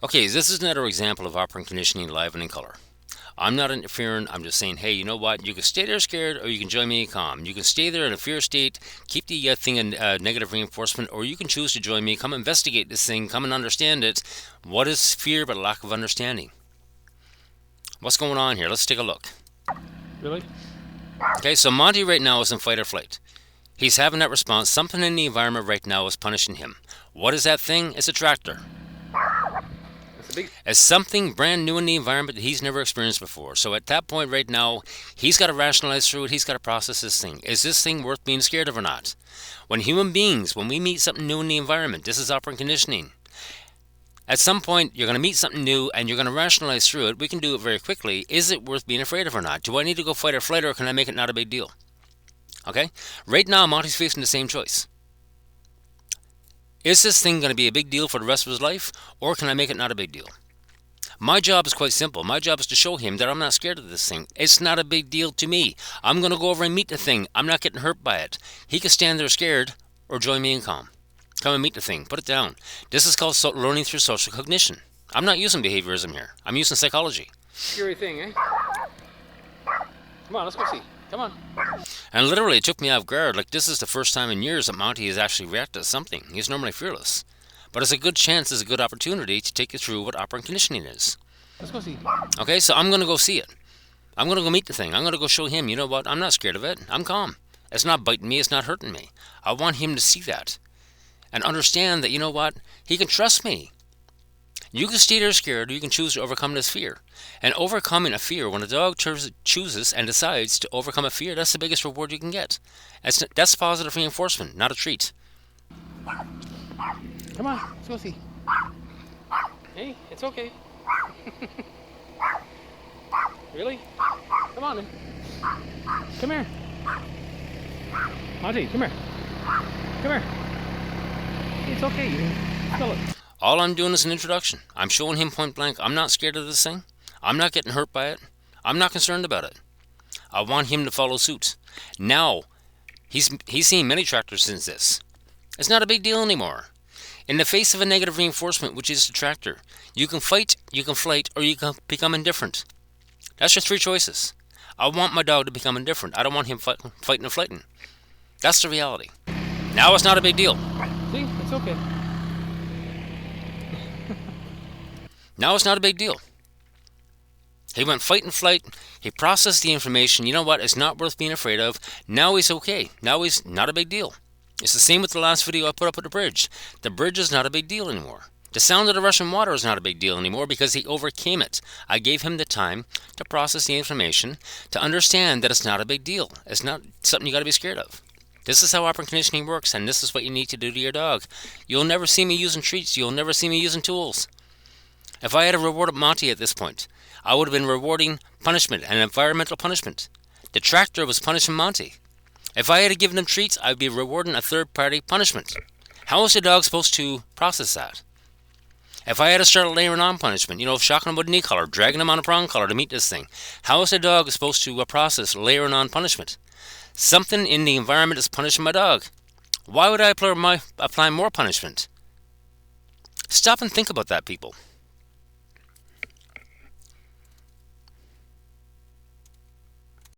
Okay, this is another example of operant conditioning live and in color. I'm not interfering. I'm just saying, hey, you know what? You can stay there scared, or you can join me in calm. You can stay there in a fear state, keep the thing in negative reinforcement, or you can choose to join me. Come investigate this thing. Come and understand it. What is fear but a lack of understanding? What's going on here? Let's take a look. Really? Okay, so Monty right now is in fight or flight. He's having that response. Something in the environment right now is punishing him. What is that thing? It's a tractor. As something brand new in the environment that he's never experienced before. So at that point right now, he's got to rationalize through it. He's got to process this thing. Is this thing worth being scared of or not? When human beings, when we meet something new in the environment, this is operant conditioning. At some point, you're going to meet something new and you're going to rationalize through it. We can do it very quickly. Is it worth being afraid of or not? Do I need to go fight or flight, or can I make it not a big deal? Okay? Right now, Monty's facing the same choice. Is this thing going to be a big deal for the rest of his life, or can I make it not a big deal? My job is quite simple. My job is to show him that I'm not scared of this thing. It's not a big deal to me. I'm going to go over and meet the thing. I'm not getting hurt by it. He can stand there scared or join me in calm. Come and meet the thing. Put it down. This is called learning through social cognition. I'm not using behaviorism here. I'm using psychology. Scary thing, eh? Come on, let's go see. Come on. And literally, it took me off guard. Like, this is the first time in years that Monty has actually reacted to something. He's normally fearless. But it's a good chance, it's a good opportunity to take you through what operant conditioning is. Let's go see. Okay, so I'm going to go see it. I'm going to go meet the thing. I'm going to go show him, you know what, I'm not scared of it. I'm calm. It's not biting me. It's not hurting me. I want him to see that and understand that, you know what, he can trust me. You can stay there scared, or you can choose to overcome this fear. And overcoming a fear, when a dog chooses and decides to overcome a fear, that's the biggest reward you can get. That's positive reinforcement, not a treat. Come on, let's go see. Hey, it's okay. Really? Come on then. Come here. Monty, come here. Come here. It's okay. You can smell it. All I'm doing is an introduction. I'm showing him point blank, I'm not scared of this thing. I'm not getting hurt by it. I'm not concerned about it. I want him to follow suit. Now, he's seen many tractors since this. It's not a big deal anymore. In the face of a negative reinforcement, which is the tractor, you can fight, you can flight, or you can become indifferent. That's your three choices. I want my dog to become indifferent. I don't want him fighting and flighting. That's the reality. Now it's not a big deal. See, it's okay. Now it's not a big deal. He went fight and flight. He processed the information. You know what? It's not worth being afraid of. Now he's okay. Now he's not a big deal. It's the same with the last video I put up at the bridge. The bridge is not a big deal anymore. The sound of the rushing water is not a big deal anymore because he overcame it. I gave him the time to process the information, to understand that it's not a big deal. It's not something you got to be scared of. This is how operant conditioning works, and this is what you need to do to your dog. You'll never see me using treats. You'll never see me using tools. If I had rewarded Monty at this point, I would have been rewarding punishment, and environmental punishment. The tractor was punishing Monty. If I had given him treats, I'd be rewarding a third-party punishment. How is the dog supposed to process that? If I had to start layering on punishment, shocking him with a knee collar, dragging him on a prong collar to meet this thing, how is the dog supposed to process layering on punishment? Something in the environment is punishing my dog. Why would I apply more punishment? Stop and think about that, people.